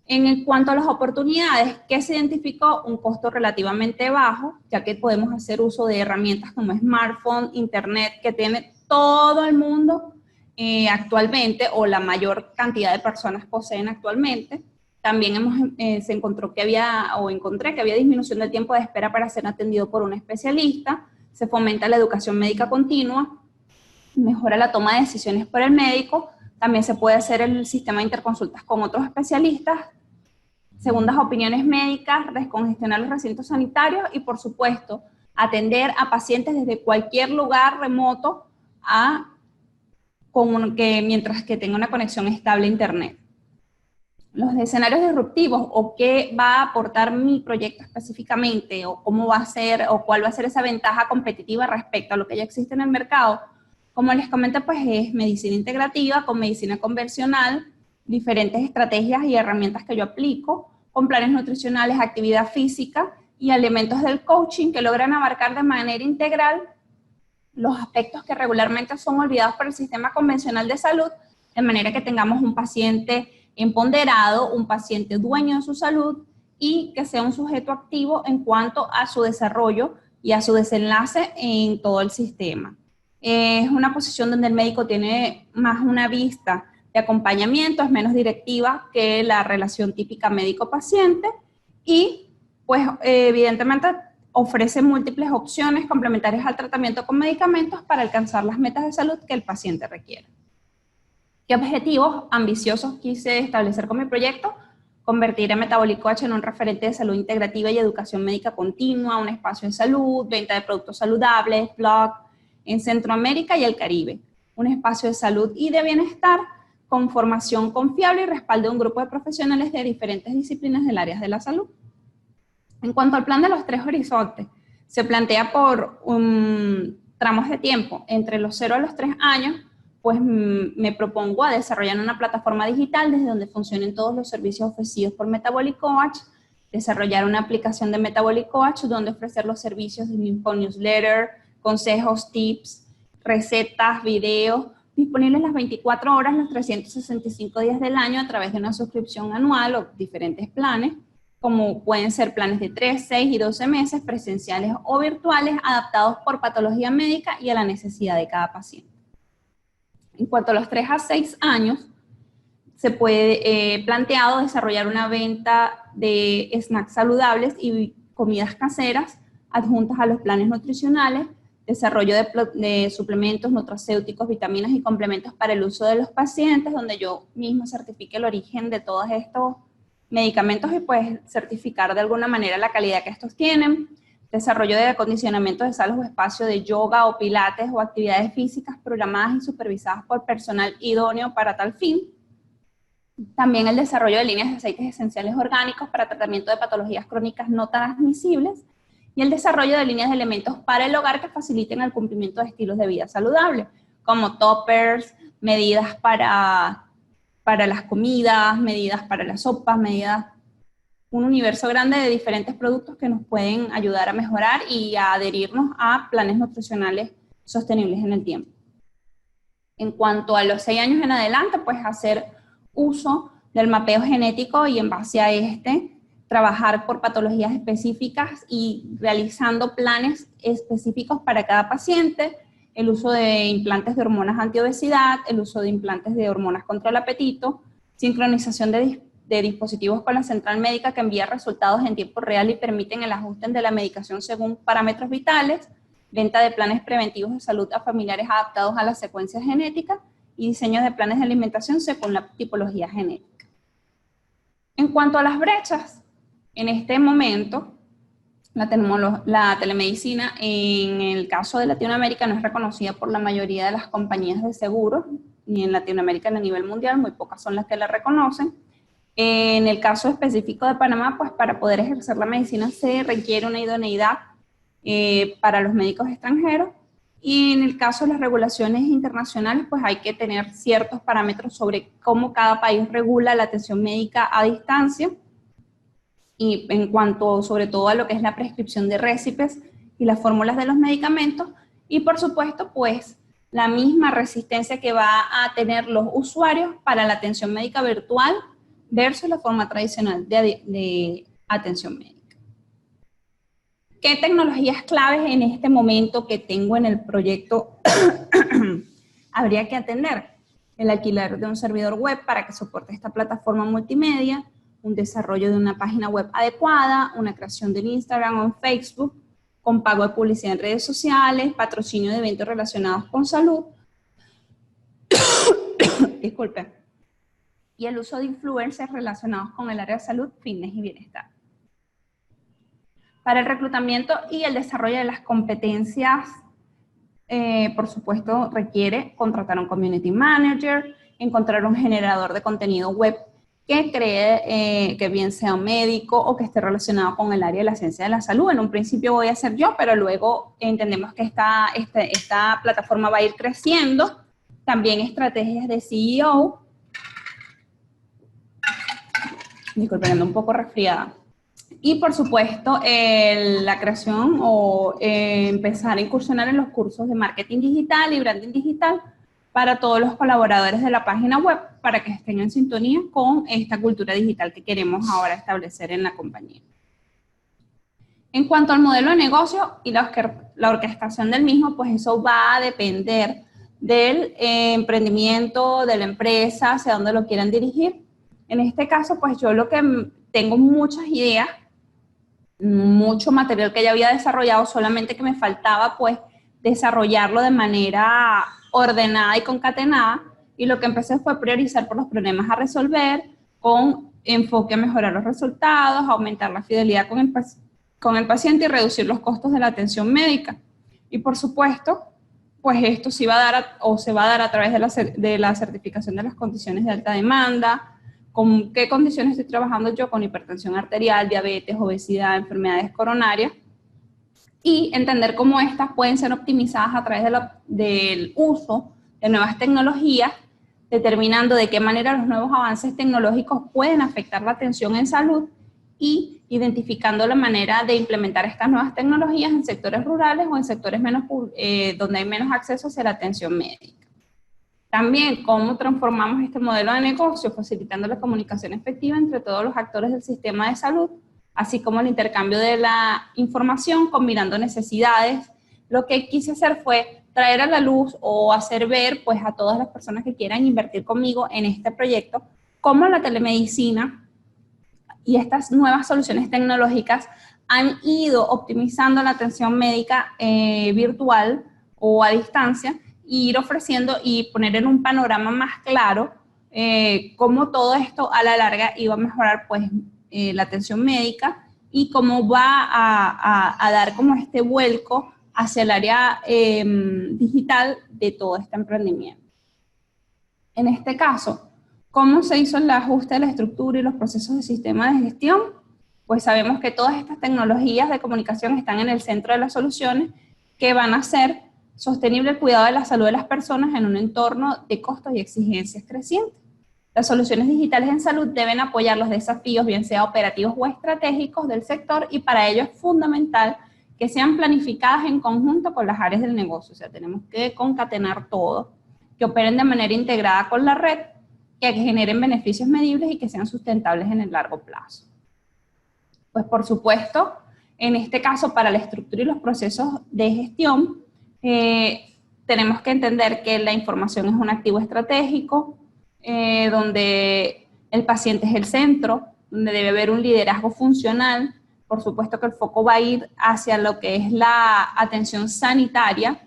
Speaker 2: En cuanto a las oportunidades, ¿qué se identificó? Un costo relativamente bajo, ya que podemos hacer uso de herramientas como smartphone, internet, que tiene todo el mundo actualmente, o la mayor cantidad de personas poseen actualmente. También se encontró que encontré que había disminución del tiempo de espera para ser atendido por un especialista, se fomenta la educación médica continua, mejora la toma de decisiones por el médico, también se puede hacer el sistema de interconsultas con otros especialistas, segundas opiniones médicas, descongestionar los recintos sanitarios y, por supuesto, atender a pacientes desde cualquier lugar remoto mientras que tenga una conexión estable a internet. Los escenarios disruptivos o qué va a aportar mi proyecto específicamente o cómo va a ser o cuál va a ser esa ventaja competitiva respecto a lo que ya existe en el mercado. Como les comenté, pues es medicina integrativa con medicina convencional, diferentes estrategias y herramientas que yo aplico, con planes nutricionales, actividad física y elementos del coaching que logran abarcar de manera integral los aspectos que regularmente son olvidados por el sistema convencional de salud, de manera que tengamos un paciente empoderado, un paciente dueño de su salud y que sea un sujeto activo en cuanto a su desarrollo y a su desenlace en todo el sistema. Es una posición donde el médico tiene más una vista de acompañamiento, es menos directiva que la relación típica médico-paciente y, pues, evidentemente ofrece múltiples opciones complementarias al tratamiento con medicamentos para alcanzar las metas de salud que el paciente requiere. ¿Qué objetivos ambiciosos quise establecer con mi proyecto? Convertir a Metabolicoach en un referente de salud integrativa y educación médica continua, un espacio de salud, venta de productos saludables, blog en Centroamérica y el Caribe, un espacio de salud y de bienestar con formación confiable y respaldo de un grupo de profesionales de diferentes disciplinas del área de la salud. En cuanto al plan de los 3 horizontes, se plantea por tramos de tiempo entre los 0 a los 3 años, pues me propongo a desarrollar una plataforma digital desde donde funcionen todos los servicios ofrecidos por Metabolicoach, desarrollar una aplicación de Metabolicoach donde ofrecer los servicios de mi newsletter, consejos, tips, recetas, videos, disponibles las 24 horas, los 365 días del año a través de una suscripción anual o diferentes planes, como pueden ser planes de 3, 6 y 12 meses, presenciales o virtuales, adaptados por patología médica y a la necesidad de cada paciente. En cuanto a los 3 a 6 años, se puede planteado desarrollar una venta de snacks saludables y comidas caseras adjuntas a los planes nutricionales, desarrollo de suplementos nutracéuticos, vitaminas y complementos para el uso de los pacientes, donde yo mismo certifique el origen de todos estos medicamentos y pues certificar de alguna manera la calidad que estos tienen. Desarrollo de acondicionamiento de salas o espacios de yoga o pilates o actividades físicas programadas y supervisadas por personal idóneo para tal fin. También el desarrollo de líneas de aceites esenciales orgánicos para tratamiento de patologías crónicas no transmisibles y el desarrollo de líneas de elementos para el hogar que faciliten el cumplimiento de estilos de vida saludable, como toppers, medidas para las comidas, medidas para las sopas, medidas, un universo grande de diferentes productos que nos pueden ayudar a mejorar y a adherirnos a planes nutricionales sostenibles en el tiempo. En cuanto a los 6 años en adelante, pues hacer uso del mapeo genético y en base a trabajar por patologías específicas y realizando planes específicos para cada paciente, el uso de implantes de hormonas antiobesidad, el uso de implantes de hormonas contra el apetito, sincronización de dispositivos con la central médica que envía resultados en tiempo real y permiten el ajuste de la medicación según parámetros vitales, venta de planes preventivos de salud a familiares adaptados a las secuencias genéticas y diseño de planes de alimentación según la tipología genética. En cuanto a las brechas, en este momento, la telemedicina en el caso de Latinoamérica no es reconocida por la mayoría de las compañías de seguros, ni en Latinoamérica ni a nivel mundial, muy pocas son las que la reconocen. En el caso específico de Panamá, pues para poder ejercer la medicina se requiere una idoneidad para los médicos extranjeros y en el caso de las regulaciones internacionales, pues hay que tener ciertos parámetros sobre cómo cada país regula la atención médica a distancia y en cuanto sobre todo a lo que es la prescripción de récipes y las fórmulas de los medicamentos y por supuesto pues la misma resistencia que va a tener los usuarios para la atención médica virtual versus la forma tradicional de atención médica. ¿Qué tecnologías claves en este momento que tengo en el proyecto habría que atender? El alquiler de un servidor web para que soporte esta plataforma multimedia, un desarrollo de una página web adecuada, una creación del Instagram o en Facebook, con pago de publicidad en redes sociales, patrocinio de eventos relacionados con salud, disculpe, y el uso de influencers relacionados con el área de salud, fitness y bienestar. Para el reclutamiento y el desarrollo de las competencias, por supuesto, requiere contratar a un community manager, encontrar un generador de contenido web que cree que bien sea un médico o que esté relacionado con el área de la ciencia de la salud. En un principio voy a ser yo, pero luego entendemos que esta plataforma va a ir creciendo. También estrategias de CEO disculpen, ando un poco resfriada. Y por supuesto, la creación o empezar a incursionar en los cursos de marketing digital y branding digital para todos los colaboradores de la página web, para que estén en sintonía con esta cultura digital que queremos ahora establecer en la compañía. En cuanto al modelo de negocio y la orquestación del mismo, pues eso va a depender del emprendimiento, de la empresa, hacia dónde lo quieran dirigir. En este caso, pues yo lo que tengo muchas ideas, mucho material que ya había desarrollado, solamente que me faltaba pues desarrollarlo de manera ordenada y concatenada, y lo que empecé fue priorizar por los problemas a resolver, con enfoque a mejorar los resultados, aumentar la fidelidad con el paciente y reducir los costos de la atención médica. Y por supuesto, pues esto se va a dar a través de la certificación de las condiciones de alta demanda, con qué condiciones estoy trabajando yo, con hipertensión arterial, diabetes, obesidad, enfermedades coronarias, y entender cómo estas pueden ser optimizadas a través del uso de nuevas tecnologías, determinando de qué manera los nuevos avances tecnológicos pueden afectar la atención en salud y identificando la manera de implementar estas nuevas tecnologías en sectores rurales o en sectores donde hay menos acceso hacia la atención médica. También, cómo transformamos este modelo de negocio, facilitando la comunicación efectiva entre todos los actores del sistema de salud, así como el intercambio de la información, combinando necesidades. Lo que quise hacer fue traer a la luz o hacer ver pues, a todas las personas que quieran invertir conmigo en este proyecto, cómo la telemedicina y estas nuevas soluciones tecnológicas han ido optimizando la atención médica virtual o a distancia, y ir ofreciendo y poner en un panorama más claro cómo todo esto a la larga iba a mejorar pues, la atención médica y cómo va a dar como este vuelco hacia el área digital de todo este emprendimiento. En este caso, ¿cómo se hizo el ajuste de la estructura y los procesos de sistema de gestión? Pues sabemos que todas estas tecnologías de comunicación están en el centro de las soluciones que van a hacer sostenible el cuidado de la salud de las personas en un entorno de costos y exigencias crecientes. Las soluciones digitales en salud deben apoyar los desafíos, bien sea operativos o estratégicos del sector, y para ello es fundamental que sean planificadas en conjunto con las áreas del negocio. O sea, tenemos que concatenar todo, que operen de manera integrada con la red, que generen beneficios medibles y que sean sustentables en el largo plazo. Pues por supuesto, en este caso, para la estructura y los procesos de gestión, tenemos que entender que la información es un activo estratégico, donde el paciente es el centro, donde debe haber un liderazgo funcional. Por supuesto que el foco va a ir hacia lo que es la atención sanitaria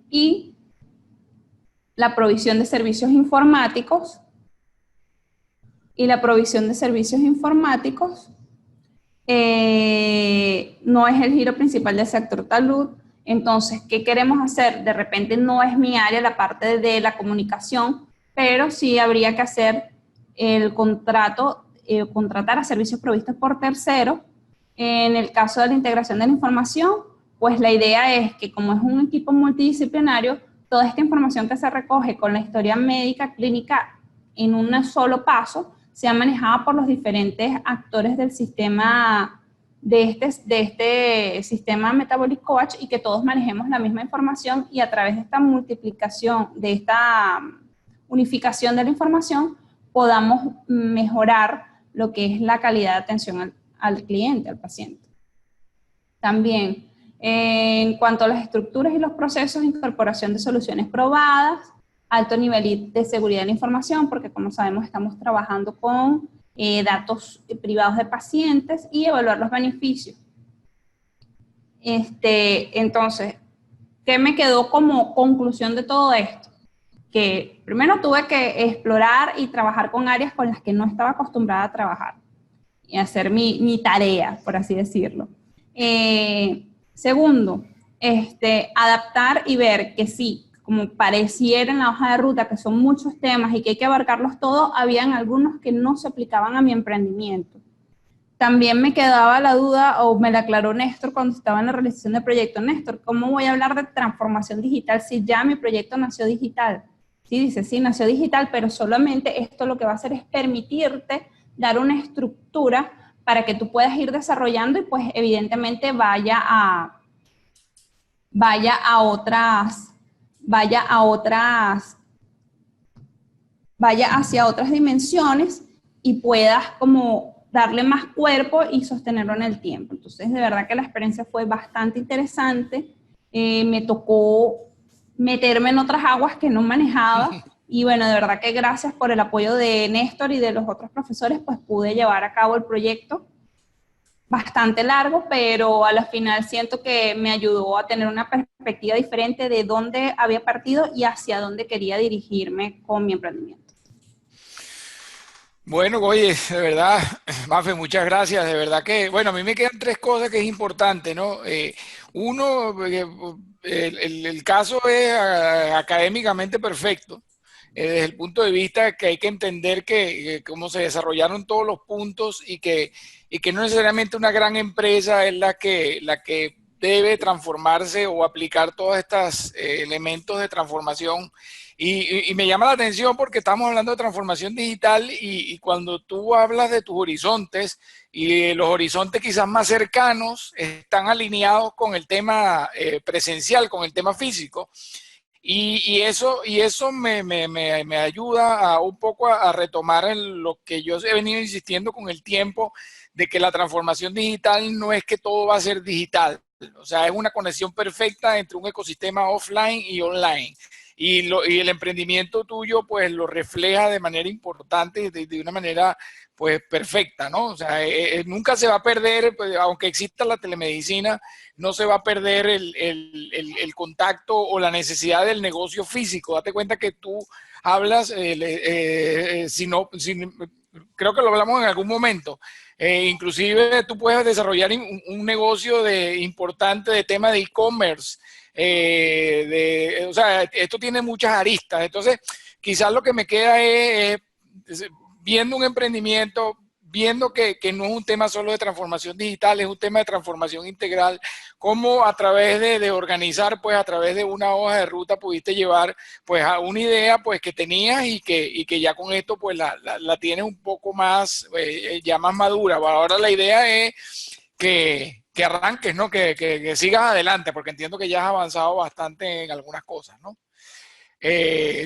Speaker 2: y la provisión de servicios informáticos. Y la provisión de servicios informáticos no es el giro principal del sector salud. Entonces, ¿qué queremos hacer? De repente no es mi área la parte de la comunicación, pero sí habría que hacer el contratar a servicios provistos por terceros. En el caso de la integración de la información, pues la idea es que como es un equipo multidisciplinario, toda esta información que se recoge con la historia médica clínica en un solo paso sea manejada por los diferentes actores del sistema de este sistema Metabolic Coach, y que todos manejemos la misma información, y a través de esta multiplicación, de esta unificación de la información, podamos mejorar lo que es la calidad de atención al cliente, al paciente. También, en cuanto a las estructuras y los procesos, incorporación de soluciones probadas, alto nivel de seguridad de la información, porque como sabemos estamos trabajando con datos privados de pacientes, y evaluar los beneficios. Entonces, ¿qué me quedó como conclusión de todo esto? Que primero tuve que explorar y trabajar con áreas con las que no estaba acostumbrada a trabajar y hacer mi tarea, por así decirlo. Segundo, adaptar y ver que sí, como pareciera en la hoja de ruta que son muchos temas y que hay que abarcarlos todos, habían algunos que no se aplicaban a mi emprendimiento. También me quedaba la duda, o me la aclaró Néstor cuando estaba en la realización del proyecto. Néstor, ¿cómo voy a hablar de transformación digital si ya mi proyecto nació digital? Sí, dice, sí, nació digital, pero solamente esto lo que va a hacer es permitirte dar una estructura para que tú puedas ir desarrollando y pues evidentemente vaya hacia otras dimensiones y puedas como darle más cuerpo y sostenerlo en el tiempo. Entonces, de verdad que la experiencia fue bastante interesante. Me tocó meterme en otras aguas que no manejaba y bueno, de verdad que gracias por el apoyo de Néstor y de los otros profesores, pues pude llevar a cabo el proyecto. Bastante largo, pero a la final siento que me ayudó a tener una perspectiva diferente de dónde había partido y hacia dónde quería dirigirme con mi emprendimiento.
Speaker 1: Bueno, oye, de verdad, Mafe, muchas gracias. De verdad que, bueno, a mí me quedan tres cosas que es importante, ¿no? Uno, el caso es académicamente perfecto, desde el punto de vista que hay que entender que cómo se desarrollaron todos los puntos y que no necesariamente una gran empresa es la que debe transformarse o aplicar todos estos elementos de transformación y me llama la atención porque estamos hablando de transformación digital y cuando tú hablas de tus horizontes y los horizontes quizás más cercanos están alineados con el tema presencial, con el tema físico. Y eso me ayuda un poco a retomar en lo que yo he venido insistiendo con el tiempo, de que la transformación digital no es que todo va a ser digital. O sea, es una conexión perfecta entre un ecosistema offline y online. Y el emprendimiento tuyo pues lo refleja de manera importante, de una manera pues perfecta, ¿no? O sea, nunca se va a perder, pues, aunque exista la telemedicina, no se va a perder el contacto o la necesidad del negocio físico. Date cuenta que tú hablas, creo que lo hablamos en algún momento, inclusive tú puedes desarrollar un negocio importante de tema de e-commerce. O sea, esto tiene muchas aristas. Entonces, quizás lo que me queda es viendo un emprendimiento, viendo que no es un tema solo de transformación digital, es un tema de transformación integral, cómo a través de organizar, pues a través de una hoja de ruta pudiste llevar pues a una idea pues que tenías y que ya con esto pues la tienes un poco más, ya más madura. Ahora la idea es que arranques, ¿no? Que sigas adelante, porque entiendo que ya has avanzado bastante en algunas cosas, ¿no?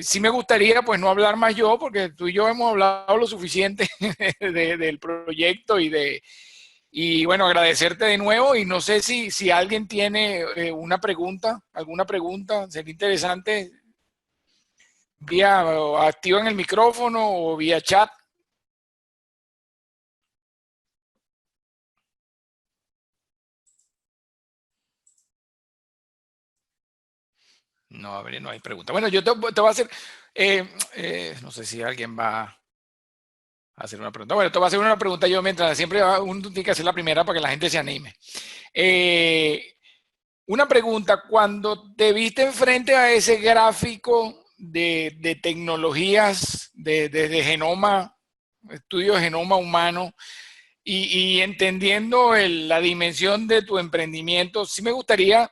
Speaker 1: Sí me gustaría, pues, no hablar más yo, porque tú y yo hemos hablado lo suficiente del proyecto y bueno, agradecerte de nuevo y no sé si alguien tiene alguna pregunta, sería interesante, activan el micrófono o vía chat. No, no hay pregunta. Bueno, yo te voy a hacer, no sé si alguien va a hacer una pregunta. Bueno, te voy a hacer una pregunta yo mientras siempre uno tiene que hacer la primera para que la gente se anime. Una pregunta, cuando te viste enfrente a ese gráfico de tecnologías de genoma, estudio de genoma humano, y entendiendo la dimensión de tu emprendimiento, sí me gustaría,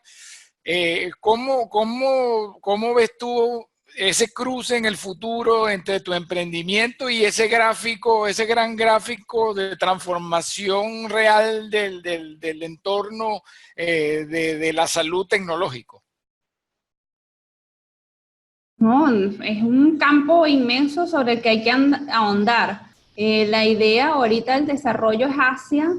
Speaker 1: ¿cómo ves tú ese cruce en el futuro entre tu emprendimiento y ese gráfico, ese gran gráfico de transformación real del entorno de la salud tecnológico?
Speaker 2: No, es un campo inmenso sobre el que hay que ahondar. La idea ahorita del desarrollo es hacia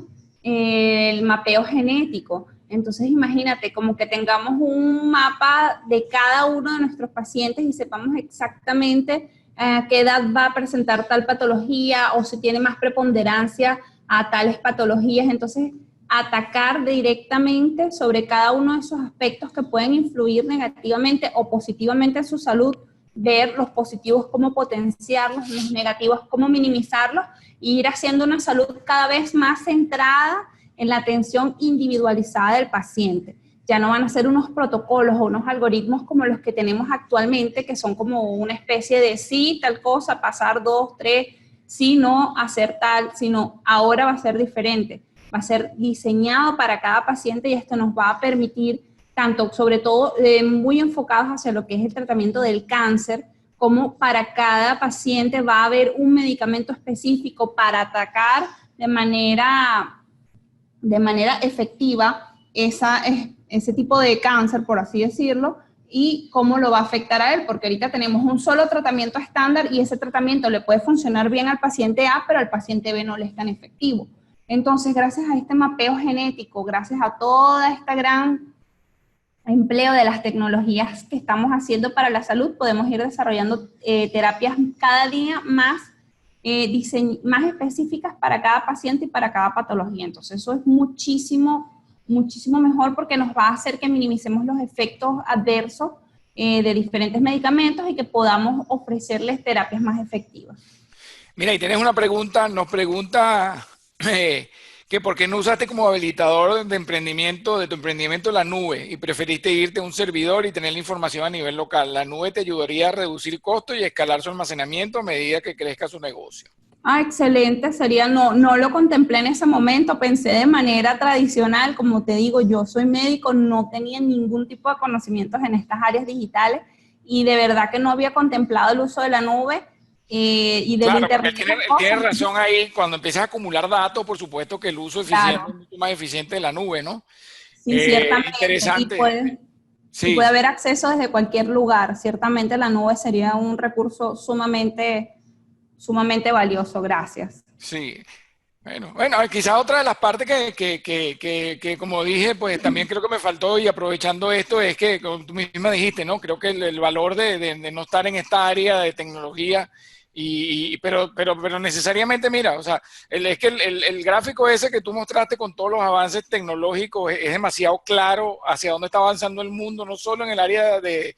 Speaker 2: el mapeo genético. Entonces imagínate, como que tengamos un mapa de cada uno de nuestros pacientes y sepamos exactamente a qué edad va a presentar tal patología o si tiene más preponderancia a tales patologías. Entonces, atacar directamente sobre cada uno de esos aspectos que pueden influir negativamente o positivamente en su salud, ver los positivos, cómo potenciarlos, los negativos, cómo minimizarlos, e ir haciendo una salud cada vez más centrada en la atención individualizada del paciente. Ya no van a ser unos protocolos o unos algoritmos como los que tenemos actualmente, que son como una especie de sí, tal cosa, pasar 2, 3, sí, no, hacer tal, sino ahora va a ser diferente. Va a ser diseñado para cada paciente y esto nos va a permitir, tanto sobre todo muy enfocados hacia lo que es el tratamiento del cáncer, cómo para cada paciente va a haber un medicamento específico para atacar de manera efectiva ese tipo de cáncer, por así decirlo, y cómo lo va a afectar a él, porque ahorita tenemos un solo tratamiento estándar y ese tratamiento le puede funcionar bien al paciente A, pero al paciente B no le es tan efectivo. Entonces, gracias a este mapeo genético, gracias a toda esta gran empleo de las tecnologías que estamos haciendo para la salud, podemos ir desarrollando terapias cada día más específicas para cada paciente y para cada patología. Entonces, eso es muchísimo mejor porque nos va a hacer que minimicemos los efectos adversos de diferentes medicamentos y que podamos ofrecerles terapias más efectivas.
Speaker 1: Mira, y tienes una pregunta, nos pregunta que por qué no usaste como habilitador de emprendimiento, de tu emprendimiento la nube y preferiste irte a un servidor y tener la información a nivel local. La nube te ayudaría a reducir costos y escalar su almacenamiento a medida que crezca su negocio.
Speaker 2: Excelente, no lo contemplé en ese momento, pensé de manera tradicional, como te digo, yo soy médico, no tenía ningún tipo de conocimientos en estas áreas digitales y de verdad que no había contemplado el uso de la nube y del internet.
Speaker 1: Claro, tienes razón ahí, cuando empiezas a acumular datos, por supuesto que el uso eficiente es mucho más eficiente de la nube, ¿no?
Speaker 2: Sí, ciertamente.
Speaker 1: Interesante.
Speaker 2: Y puede haber acceso desde cualquier lugar, ciertamente la nube sería un recurso sumamente valioso, gracias.
Speaker 1: Sí, bueno, quizás otra de las partes que como dije, pues también creo que me faltó y aprovechando esto es que, como tú misma dijiste, ¿no? Creo que el valor de no estar en esta área de tecnología, pero necesariamente, mira, o sea, es que el gráfico ese que tú mostraste con todos los avances tecnológicos es demasiado claro hacia dónde está avanzando el mundo, no solo en el área de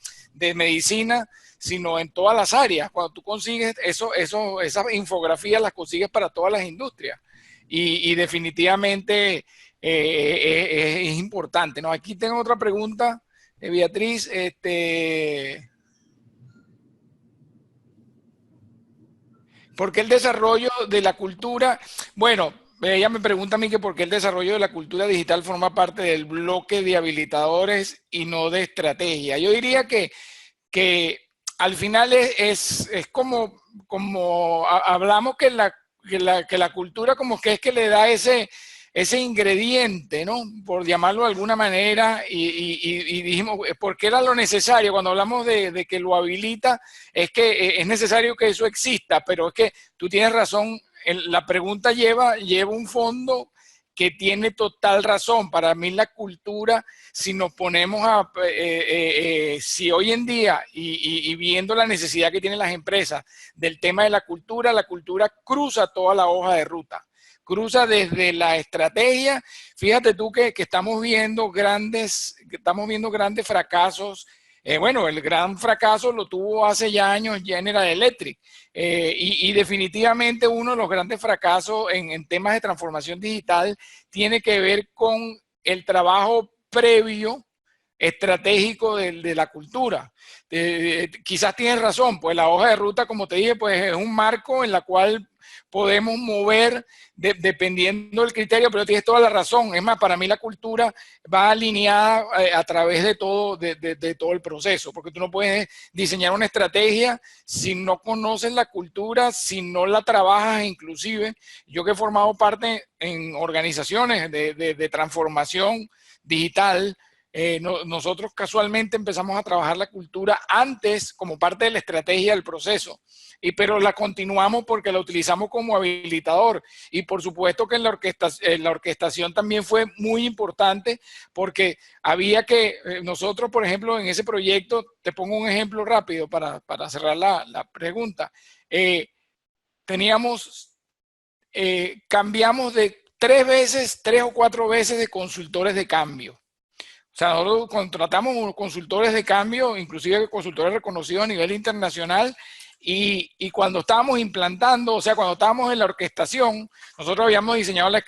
Speaker 1: medicina, sino en todas las áreas. Cuando tú consigues esas infografías las consigues para todas las industrias. Y definitivamente es importante, ¿no? Aquí tengo otra pregunta, Beatriz. ¿Por qué el desarrollo de la cultura? Bueno, ella me pregunta a mí que por qué el desarrollo de la cultura digital forma parte del bloque de habilitadores y no de estrategia. Yo diría que al final es como hablamos que la cultura como que es que le da ese ingrediente, ¿no? Por llamarlo de alguna manera, y dijimos, ¿por qué era lo necesario? Cuando hablamos de que lo habilita, es que es necesario que eso exista, pero es que tú tienes razón, la pregunta lleva un fondo que tiene total razón. Para mí la cultura, si nos ponemos si hoy en día y viendo la necesidad que tienen las empresas del tema de la cultura cruza toda la hoja de ruta. Cruza desde la estrategia. Fíjate tú que estamos viendo grandes fracasos. Bueno, el gran fracaso lo tuvo hace ya años General Electric. Y definitivamente uno de los grandes fracasos en temas de transformación digital tiene que ver con el trabajo previo estratégico de la cultura. Quizás tienes razón, pues la hoja de ruta, como te dije, pues es un marco en la cual podemos mover dependiendo del criterio, pero tienes toda la razón. Es más, para mí la cultura va alineada a través de todo el proceso, porque tú no puedes diseñar una estrategia si no conoces la cultura, si no la trabajas. Inclusive yo que he formado parte en organizaciones de transformación digital, nosotros casualmente empezamos a trabajar la cultura antes como parte de la estrategia del proceso, pero la continuamos porque la utilizamos como habilitador. Y por supuesto que en la orquestación también fue muy importante, porque había que, nosotros por ejemplo en ese proyecto, te pongo un ejemplo rápido para cerrar la pregunta, cambiamos de 3 o 4 veces de consultores de cambio. O sea, nosotros contratamos consultores de cambio, inclusive consultores reconocidos a nivel internacional, y cuando estábamos implantando, o sea, cuando estábamos en la orquestación, nosotros habíamos diseñado la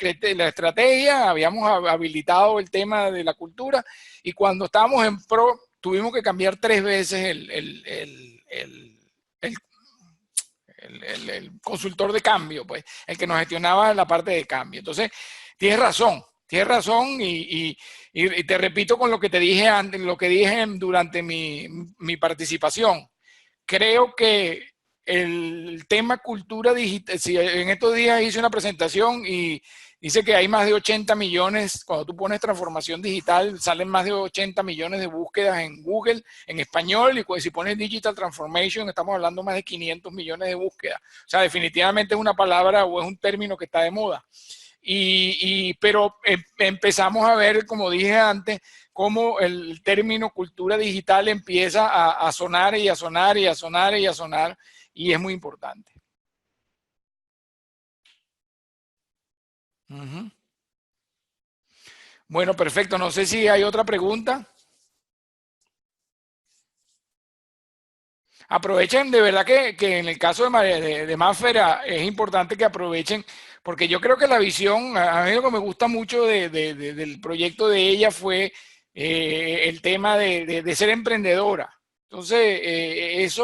Speaker 1: estrategia, habíamos habilitado el tema de la cultura, y cuando estábamos en pro, tuvimos que cambiar 3 veces el consultor de cambio, pues, el que nos gestionaba la parte de cambio. Entonces, tienes razón, y te repito con lo que te dije antes, lo que dije durante mi participación, creo que el tema cultura digital, si en estos días hice una presentación y dice que hay más de 80 millones, cuando tú pones transformación digital, salen más de 80 millones de búsquedas en Google en español, y si pones digital transformation, estamos hablando más de 500 millones de búsquedas. O sea, definitivamente es una palabra o es un término que está de moda. Pero empezamos a ver, como dije antes, cómo el término cultura digital empieza a sonar y a sonar y a sonar y a sonar, y es muy importante. Bueno, perfecto. No sé si hay otra pregunta. Aprovechen, de verdad que en el caso de Maffer es importante que aprovechen, porque yo creo que la visión, a mí lo que me gusta mucho del proyecto de ella fue el tema de ser emprendedora. Entonces,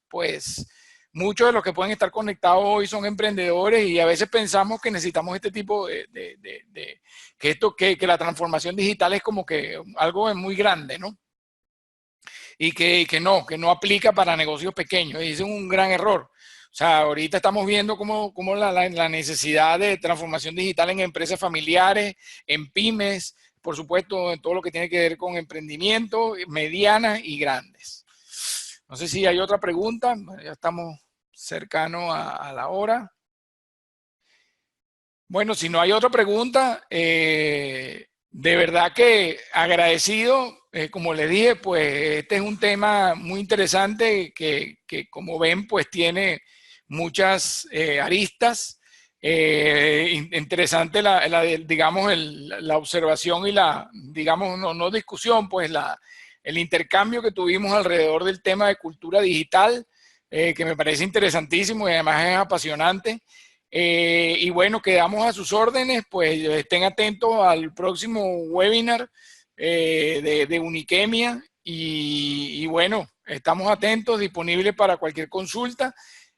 Speaker 1: pues, muchos de los que pueden estar conectados hoy son emprendedores, y a veces pensamos que necesitamos este tipo que la transformación digital es como que algo muy grande, ¿no? Y que no aplica para negocios pequeños. Y ese es un gran error. O sea, ahorita estamos viendo cómo la necesidad de transformación digital en empresas familiares, en pymes, por supuesto, en todo lo que tiene que ver con emprendimiento, medianas y grandes. No sé si hay otra pregunta. Ya estamos cercanos a la hora. Bueno, si no hay otra pregunta, de verdad que agradecido. Como les dije, pues este es un tema muy interesante que como ven, pues tiene muchas aristas. Interesante digamos, la observación y digamos, no discusión, pues el intercambio que tuvimos alrededor del tema de cultura digital, que me parece interesantísimo y además es apasionante. Y bueno, quedamos a sus órdenes, pues estén atentos al próximo webinar de Uniquemia, y bueno, estamos atentos, disponibles para cualquier consulta,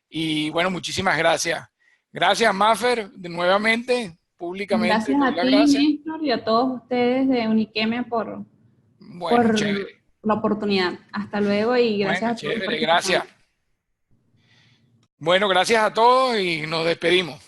Speaker 1: y bueno, muchísimas gracias. Gracias, Maffer, nuevamente, públicamente.
Speaker 2: Gracias a ti, Néstor, y a todos ustedes de Uniquemia por
Speaker 1: Chévere.
Speaker 2: la oportunidad. Hasta luego y gracias a todos.
Speaker 1: Chévere, gracias. Bueno, gracias a todos y nos despedimos.